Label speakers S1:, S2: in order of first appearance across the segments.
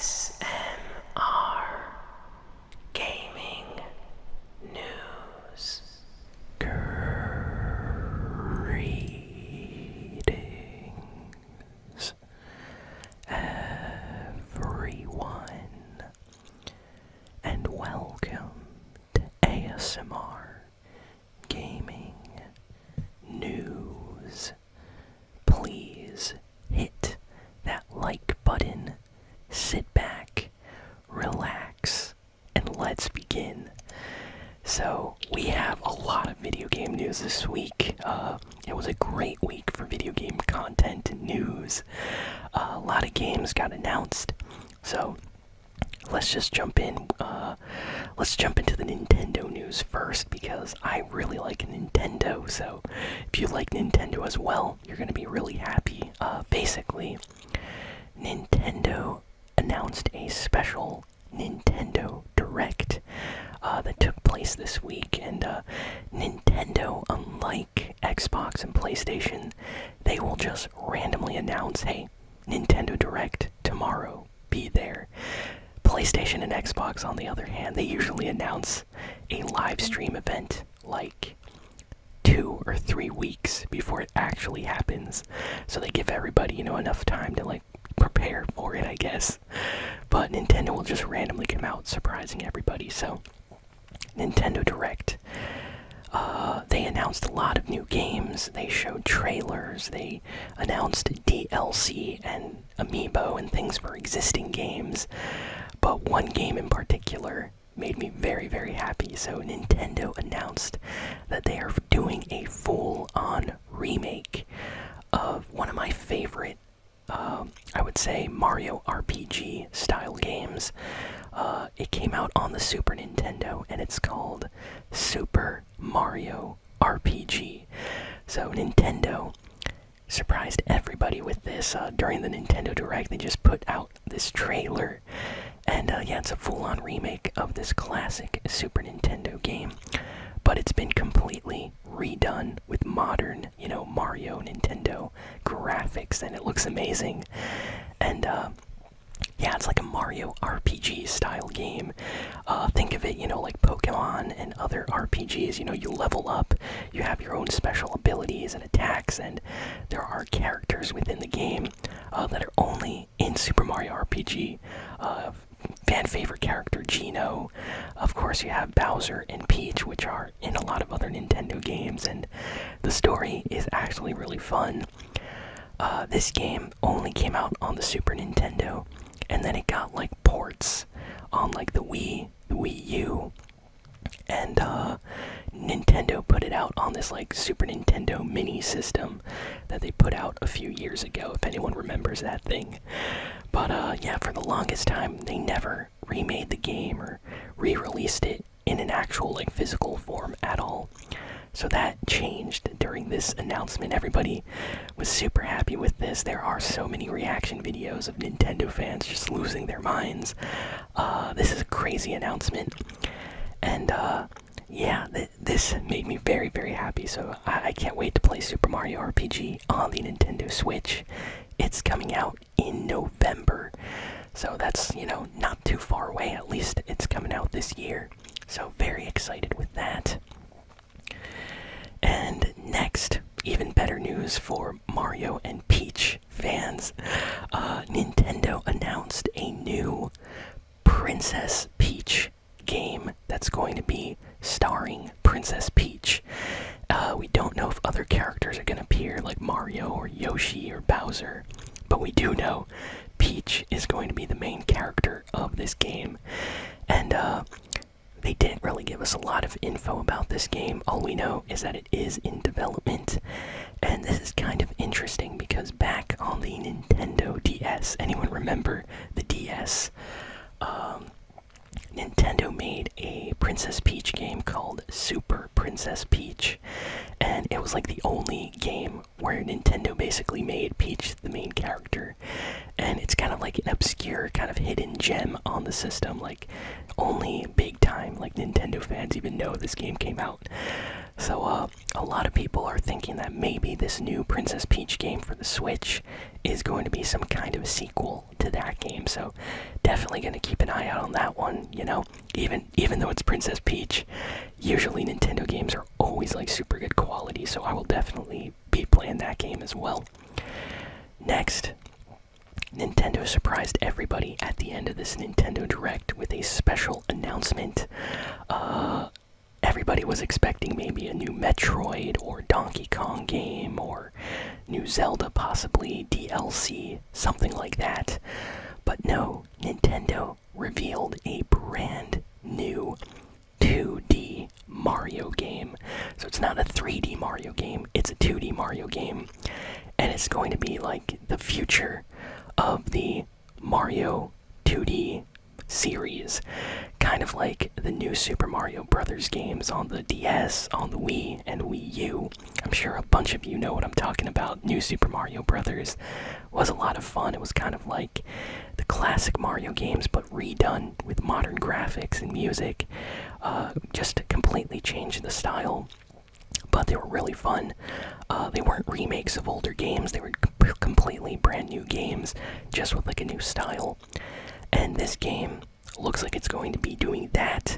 S1: ASMR Gaming News. Greetings, everyone, and welcome to ASMR Gaming News. Please hit that like button, sit back, relax, and let's begin. So, we have a lot of video game news this week. It was a great week for video game content and news. A lot of games got announced. So, let's just jump in. Let's jump into the Nintendo news first because I really like Nintendo. So, if you like Nintendo as well, you're going to be really happy. Basically, Nintendo announced a special Nintendo Direct that took place this week, and Nintendo, unlike Xbox and PlayStation, they will just randomly announce, hey, Nintendo Direct tomorrow, be there. PlayStation and Xbox, on the other hand, they usually announce a live stream event like 2 or 3 weeks before it actually happens, so they give everybody, enough time to prepare for it, I guess. But Nintendo will just randomly come out surprising everybody. So Nintendo Direct, they announced a lot of new games, they showed trailers, they announced DLC and Amiibo and things for existing games, but one game in particular made me very, very happy. So Nintendo announced that they are doing a full-on remake of one of my favorite, I would say, Mario RPG style games. It came out on the Super Nintendo, and it's called Super Mario RPG. So Nintendo surprised everybody with this. During the Nintendo Direct, they just put out this trailer, and yeah, it's a full-on remake of this classic Super Nintendo game, but it's been completely redone with modern, Mario Nintendo graphics, and it looks amazing. And yeah, it's like a Mario RPG style game. Think of it, like Pokemon and other RPGs. You level up, you have your own special abilities and attacks, and there are characters within the game that are only in Super Mario RPG. Fan favorite character Geno. Of course, you have Bowser and Peach, which are in a lot of other Nintendo games, and the story is actually really fun. This game only came out on the Super Nintendo, and then it got ports on the Wii, the Wii U, and Nintendo put it out on this Super Nintendo mini system that they put out a few years ago, if anyone remembers that thing. But yeah, for the longest time they never remade the game or re-released it in an actual physical form at all. So that changed during this announcement. Everybody was super happy with this. There are so many reaction videos of Nintendo fans just losing their minds. This is a crazy announcement. And yeah, this made me very, very happy. So I can't wait to play Super Mario RPG on the Nintendo Switch. It's coming out in November. So that's, not too far away. At least it's coming out this year. So very excited with that. And next, even better news for Mario and Peach fans. Nintendo announced a new Princess Peach game that's going to be starring Princess Peach. We don't know if other characters are going to appear like Mario or Yoshi or Bowser, but we do know Peach is going to be the main character of this game. And they didn't really give us a lot of info about this game. All we know is that it is in development. And this is kind of interesting because back on the Nintendo DS, anyone remember the DS? Nintendo made a Princess Peach game called Super Princess Peach. And it was the only game where Nintendo basically made Peach the main character. And it's kind of an obscure, kind of hidden gem on the system. Only big time, Nintendo fans even know this game came out. So a lot of people are thinking that maybe this new Princess Peach game for the Switch is going to be some kind of a sequel to that game. So definitely going to keep an eye out on that one, you know. Even though it's Princess Peach, usually Nintendo games are always like super good quality, so I will definitely be playing that game as well. Next, Nintendo surprised everybody at the end of this Nintendo Direct with a special announcement. Everybody was expecting maybe a new Metroid or Donkey Kong game or new Zelda, possibly DLC, something like that. But no, Nintendo revealed a brand new 2D Mario game. So it's not a 3D Mario game, it's a 2D Mario game. And it's going to be like the future of the Mario 2D series, kind of like the new Super Mario Brothers games on the DS, on the Wii, and Wii U. I'm sure a bunch of you know what I'm talking about. New Super Mario Brothers was a lot of fun. It was kind of like the classic Mario games, but redone with modern graphics and music, just to completely change the style. But they were really fun. They weren't remakes of older games, they were completely brand new games, just with like a new style. And this game looks like it's going to be doing that,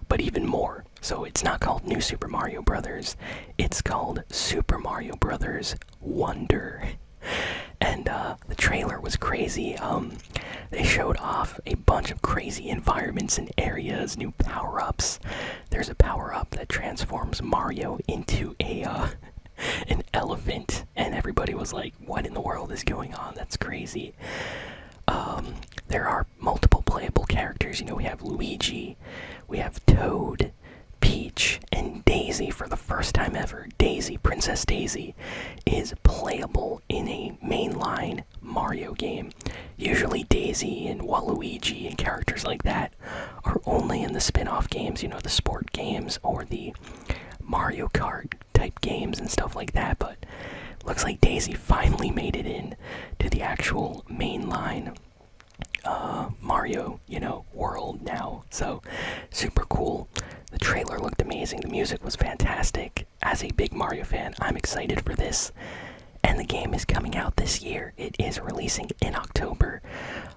S1: but even more. So it's not called New Super Mario Brothers, it's called Super Mario Brothers Wonder. And the trailer was crazy. They showed off a bunch of crazy environments and areas, new power-ups. There's a power-up that transforms Mario into an elephant, and everybody was like, what in the world is going on? That's crazy. There are multiple playable characters. You know, we have Luigi, we have Toad, Peach, and Daisy. For the first time ever, Daisy, Princess Daisy, is playable in a mainline Mario game. Usually Daisy and Waluigi and characters like that are only in the spin-off games, you know, the sport games or the Mario Kart type games and stuff like that, but looks like Daisy finally made it in to the actual mainline Mario, you know, world now. So super cool. The trailer looked amazing. The music was fantastic. As a big Mario fan, I'm excited for this. And the game is coming out this year. It is releasing in October,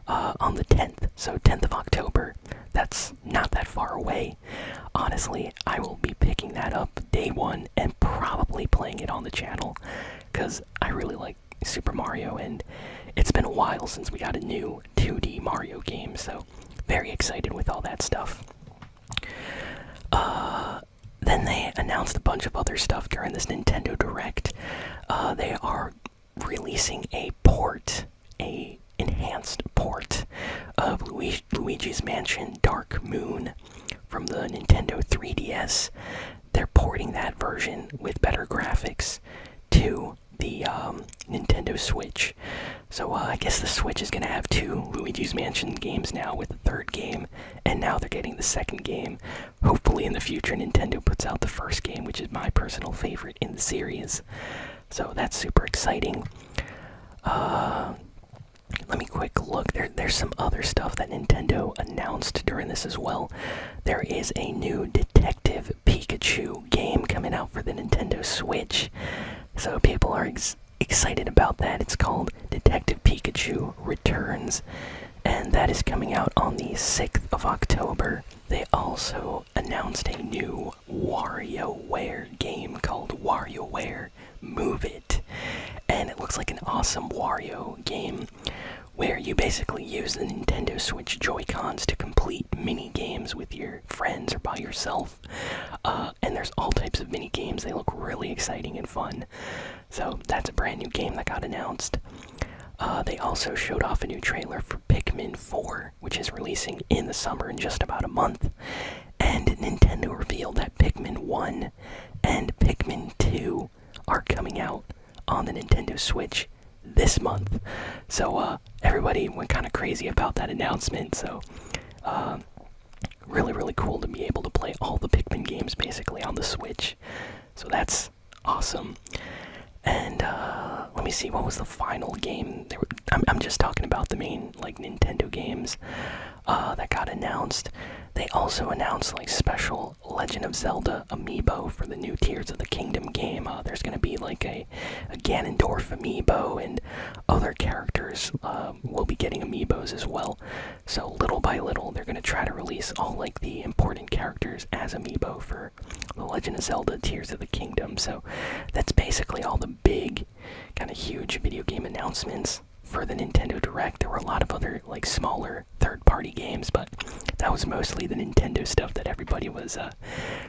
S1: on the 10th. So 10th of October. That's not that far away. Honestly, I will be picking that up day one and probably playing it on the channel, because I really like Super Mario, and it's been a while since we got a new 2D Mario game, so very excited with all that stuff. Then they announced a bunch of other stuff during this Nintendo Direct. They are releasing a enhanced port of Luigi's Mansion Dark Moon from the Nintendo 3DS. They're porting that version with better graphics to the Nintendo Switch. So I guess the Switch is going to have 2 Luigi's Mansion games now, with the third game, and now they're getting the second game. Hopefully in the future Nintendo puts out the first game, which is my personal favorite in the series. So that's super exciting. Let me quick look. There's some other stuff that Nintendo announced during this as well. There is a new Detective Pikachu game coming out for the Nintendo Switch. So people are excited about that. It's called Detective Pikachu Returns, and that is coming out on the 6th of October. They also announced a new WarioWare game called WarioWare Move It. And it looks like an awesome Wario game where you basically use the Nintendo Switch Joy-Cons to complete mini-games with your friends or by yourself. And there's all types of mini-games. They look really exciting and fun. So that's a brand new game that got announced. They also showed off a new trailer for Pikmin 4, which is releasing in the summer in just about a month. And Nintendo revealed that Pikmin 1 and Pikmin 2 are coming out on the Nintendo Switch this month. So everybody went kind of crazy about that announcement. So really cool to be able to play all the Pikmin games basically on the Switch. So that's awesome. And let me see, what was the final game? I'm just talking about the main, like, Nintendo games that got announced. They also announced, like, special Legend of Zelda Amiibo for the new Tears of the Kingdom game. There's gonna be, like, a Ganondorf Amiibo, and other characters will be getting Amiibos as well. So, little by little, they're gonna try to release all, like, the important characters as Amiibo for the Legend of Zelda Tears of the Kingdom. So, that's basically all the big, kind of huge video game announcements for the Nintendo Direct. There were a lot of other, like, smaller third-party games, but that was mostly the Nintendo stuff that everybody was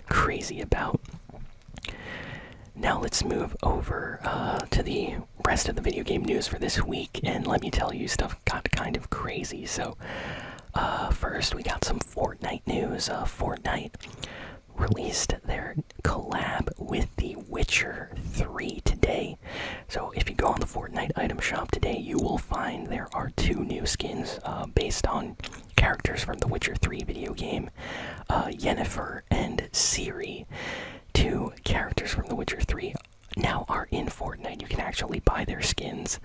S1: crazy about. Now let's move over to the rest of the video game news for this week, and let me tell you, stuff got kind of crazy. So first we got some Fortnite news. Fortnite released their collab with The Witcher 3 today. So if you go on the Fortnite item shop today, you will find there are 2 new skins based on characters from the Witcher 3 video game. Yennefer and Ciri, 2 characters from the Witcher 3, now are in Fortnite. You can actually buy their skins.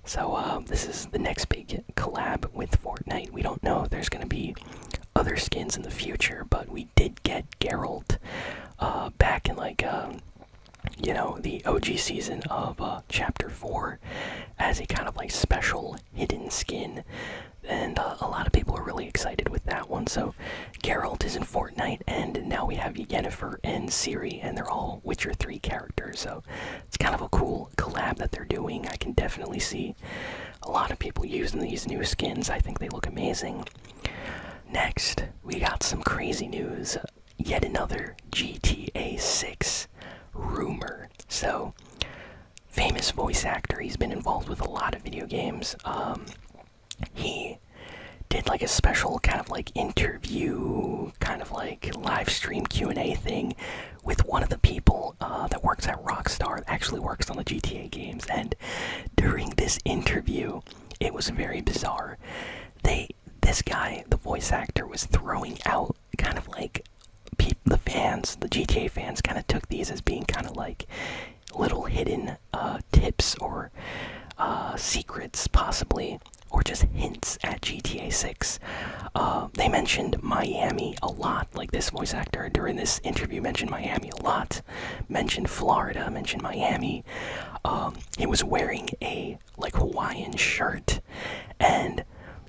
S1: So this is the next big collab with Fortnite. We don't know if there's going to be other skins in the future, but we did get Geralt back in, like, you know, the OG season of Chapter 4 as a kind of, like, special hidden skin. And a lot of people are really excited with that one. So Geralt is in Fortnite, and now we have Yennefer and Ciri, and they're all Witcher 3 characters. So it's kind of a cool collab that they're doing. I can definitely see a lot of people using these new skins. I think they look amazing. Next, we got some crazy news. Yet another GTA 6 rumor. So, famous voice actor, he's been involved with a lot of video games. He did, like, a special kind of, like, interview, kind of like live stream Q&A thing with one of the people that works at Rockstar, actually works on the GTA games. And during this interview, it was very bizarre. This guy, the voice actor, was throwing out kind of like the fans, the GTA fans, kind of took these as being kind of like little hidden tips or secrets, possibly, or just hints at GTA 6. They mentioned Miami a lot. Like, this voice actor during this interview mentioned Miami a lot, mentioned Florida, mentioned Miami. He was wearing a, like, Hawaiian shirt, and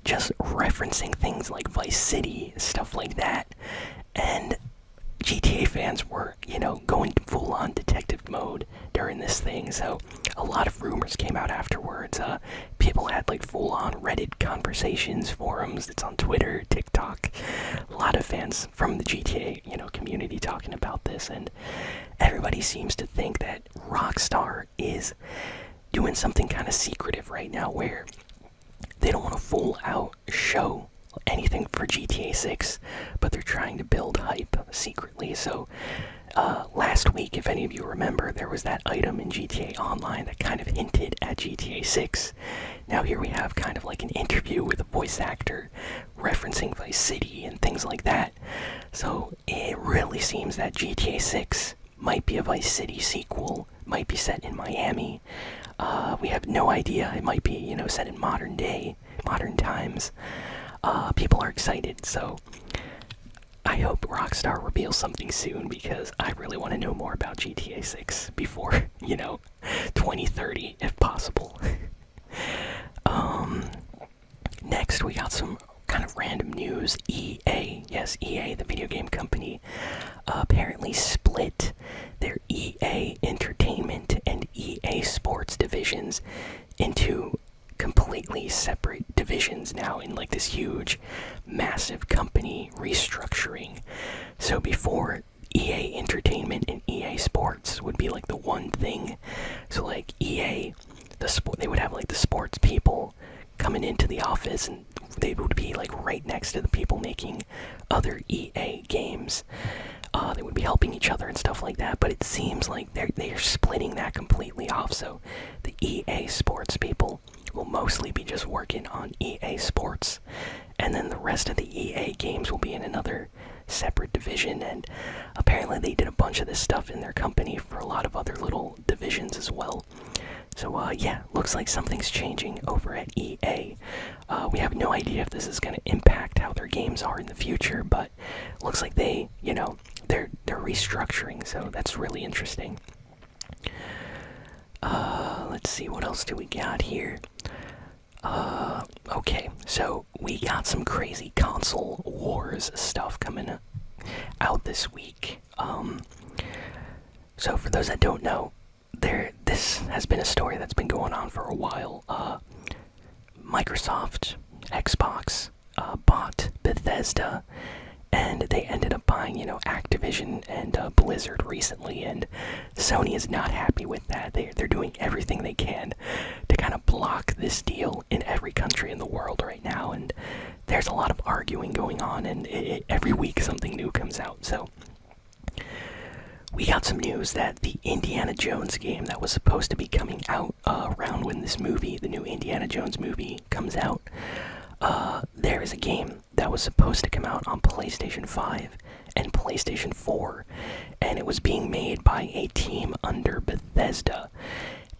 S1: just referencing things like Vice City, stuff like that. And GTA fans were, you know, going full-on detective mode during this thing. So a lot of rumors came out afterwards. People had, like, full-on Reddit conversations, forums. It's on Twitter, TikTok. A lot of fans from the GTA, you know, community talking about this. And everybody seems to think that Rockstar is doing something kind of secretive right now, where they don't want to full out show anything for GTA 6, but they're trying to build hype secretly. So last week, if any of you remember, there was that item in GTA Online that kind of hinted at GTA 6. Now here we have kind of like an interview with a voice actor referencing Vice City and things like that. So it really seems that GTA 6 might be a Vice City sequel, might be set in Miami. We have no idea. It might be, you know, set in modern times. People are excited, so I hope Rockstar reveals something soon, because I really want to know more about GTA 6 before, you know, 2030, if possible. Next, we got some kind of random news. EA, yes, EA, the video game company, apparently split their EA Entertainment and EA Sports divisions into completely separate divisions now, in like this huge, massive company restructuring. So before, EA Entertainment and EA Sports would be like the one thing. So like EA, they would have like the sports people coming into the office, and they would be like right next to the people making other EA games. They would be helping each other and stuff like that, but it seems like they're splitting that completely off. So the EA Sports people will mostly be just working on EA Sports, and then the rest of the EA games will be in another separate division. And apparently they did a bunch of this stuff in their company for a lot of other little divisions as well. So yeah, looks like something's changing over at EA. We have no idea if this is going to impact how their games are in the future, but looks like they're restructuring, so that's really interesting. Let's see, what else do we got here? Okay, so we got some crazy console wars stuff coming out this week. So for those that don't know, this has been a story that's been going on for a while. Microsoft, Xbox, bought Bethesda, and they ended up buying, Activision and Blizzard recently, and Sony is not happy with that. They're doing everything they can to kind of block this deal in every country in the world right now, and there's a lot of arguing going on, and every week something new comes out. So we got some news that the Indiana Jones game that was supposed to be coming out around when this movie, the new Indiana Jones movie, comes out, there is a game that was supposed to come out on PlayStation 5 and PlayStation 4, and it was being made by a team under Bethesda.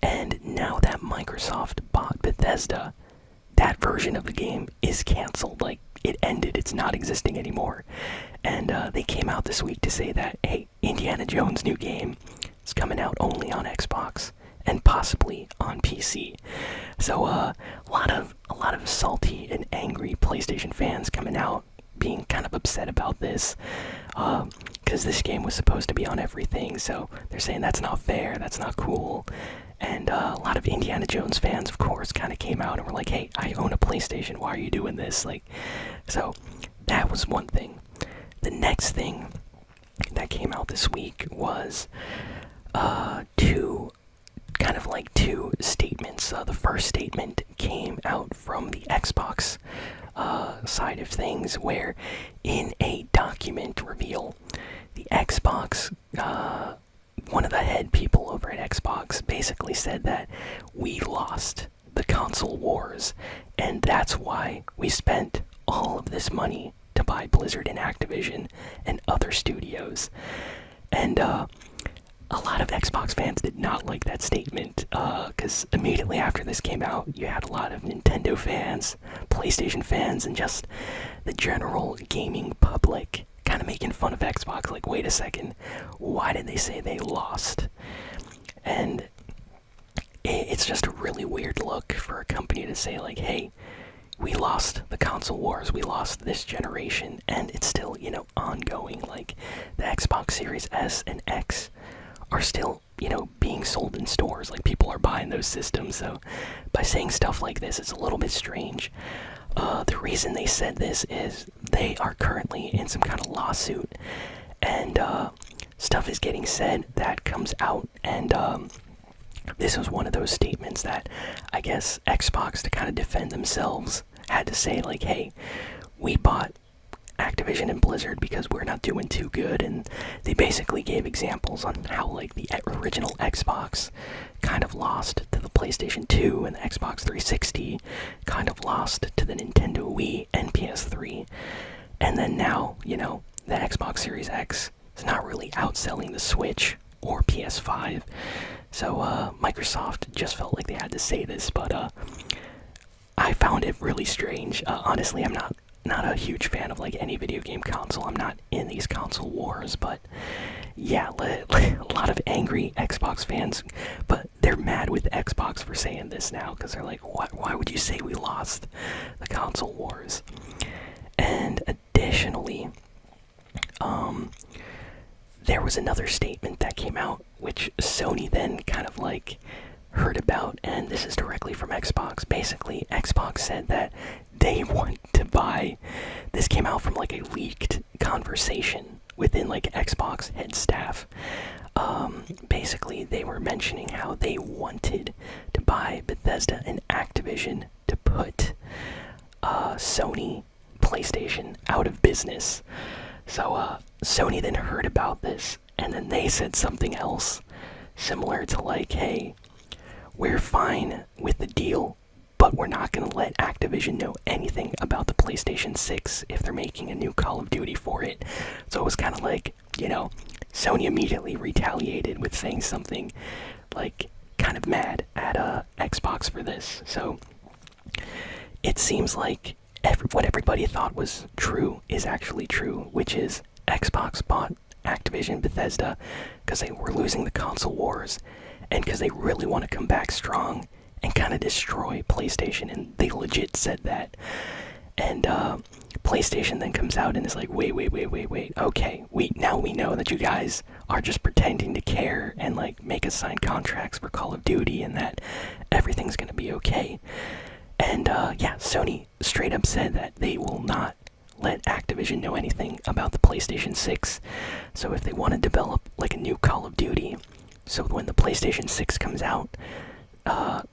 S1: And now that Microsoft bought Bethesda, that version of the game is canceled. Like, it ended, it's not existing anymore. And they came out this week to say that, hey, Indiana Jones' new game is coming out only on Xbox and possibly on PC. So a lot of salty and angry PlayStation fans coming out, being kind of upset about this, because this game was supposed to be on everything. So they're saying that's not fair, that's not cool. And a lot of Indiana Jones fans, of course, kind of came out and were like, hey, I own a PlayStation, why are you doing this? So that was one thing. The next thing that came out this week was two statements. The first statement came out from the Xbox side of things, where in a document reveal, the Xbox, one of the head people over at Xbox basically said that we lost the console wars, and that's why we spent all of this money to buy Blizzard and Activision and other studios. And a lot of Xbox fans did not like that statement, because immediately after this came out, you had a lot of Nintendo fans, PlayStation fans, and just the general gaming public kind of making fun of Xbox, like, wait a second, why did they say they lost? And it's just a really weird look for a company to say, like, hey, we lost the console wars, we lost this generation, and it's still, ongoing. Like, the Xbox Series S and X are still, being sold in stores. Like, people are buying those systems. So by saying stuff like this, it's a little bit strange. The reason they said this is they are currently in some kind of lawsuit, and stuff is getting said that comes out, and this was one of those statements that I guess Xbox, to kind of defend themselves, had to say, like, hey, we bought Activision and Blizzard because we're not doing too good. And they basically gave examples on how, like, the original Xbox kind of lost to the PlayStation 2, and the Xbox 360 kind of lost to the Nintendo Wii and PS3. And then now, the Xbox Series X is not really outselling the Switch or PS5. So Microsoft just felt like they had to say this, but I found it really strange. Honestly, I'm not a huge fan of, like, any video game console. I'm not in these console wars, but yeah, a lot of angry Xbox fans, but they're mad with Xbox for saying this now, because they're like, why would you say we lost the console wars? And additionally, there was another statement that came out, which Sony then kind of, like, heard about, and this is directly from Xbox. Basically, Xbox said that they want to buy, this came out from, like, a leaked conversation within, like, Xbox head staff. Basically, they were mentioning how they wanted to buy Bethesda and Activision to put Sony PlayStation out of business. So Sony then heard about this, and then they said something else similar to, like, hey, we're fine with the deal, but we're not going to let Activision know anything about the PlayStation 6 if they're making a new Call of Duty for it. So it was kind of like, Sony immediately retaliated with saying something, like, kind of mad at Xbox for this. So it seems like what everybody thought was true is actually true, which is Xbox bought Activision Bethesda because they were losing the console wars and because they really want to come back strong and kind of destroy PlayStation, and they legit said that. And PlayStation then comes out and is like, wait, okay, now we know that you guys are just pretending to care and like make us sign contracts for Call of Duty and that everything's gonna be okay. And yeah, Sony straight up said that they will not let Activision know anything about the PlayStation 6. So if they want to develop like a new Call of Duty, so when the PlayStation 6 comes out,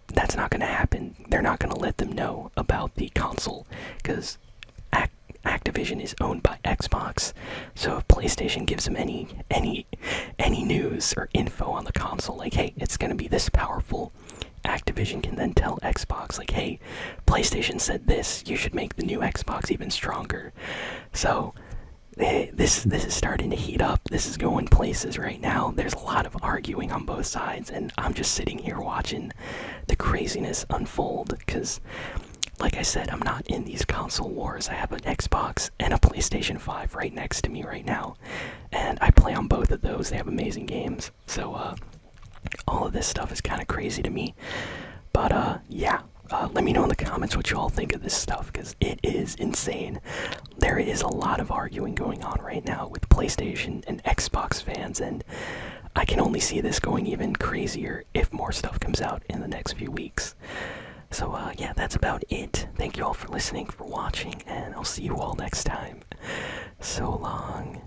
S1: that's not going to happen. They're not going to let them know about the console because Activision is owned by Xbox. So if PlayStation gives them any news or info on the console, like, hey, it's going to be this powerful, Activision can then tell Xbox, like, hey, PlayStation said this, you should make the new Xbox even stronger. So this is starting to heat up. This is going places right now. There's a lot of arguing on both sides, and I'm just sitting here watching the craziness unfold because, like I said, I'm not in these console wars. I have an Xbox and a PlayStation 5 right next to me right now, and I play on both of those. They have amazing games. So all of this stuff is kind of crazy to me. But yeah, let me know in the comments what you all think of this stuff, because it is insane. There is a lot of arguing going on right now with PlayStation and Xbox fans, and I can only see this going even crazier if more stuff comes out in the next few weeks. So yeah, that's about it. Thank you all for listening, for watching, and I'll see you all next time. So long.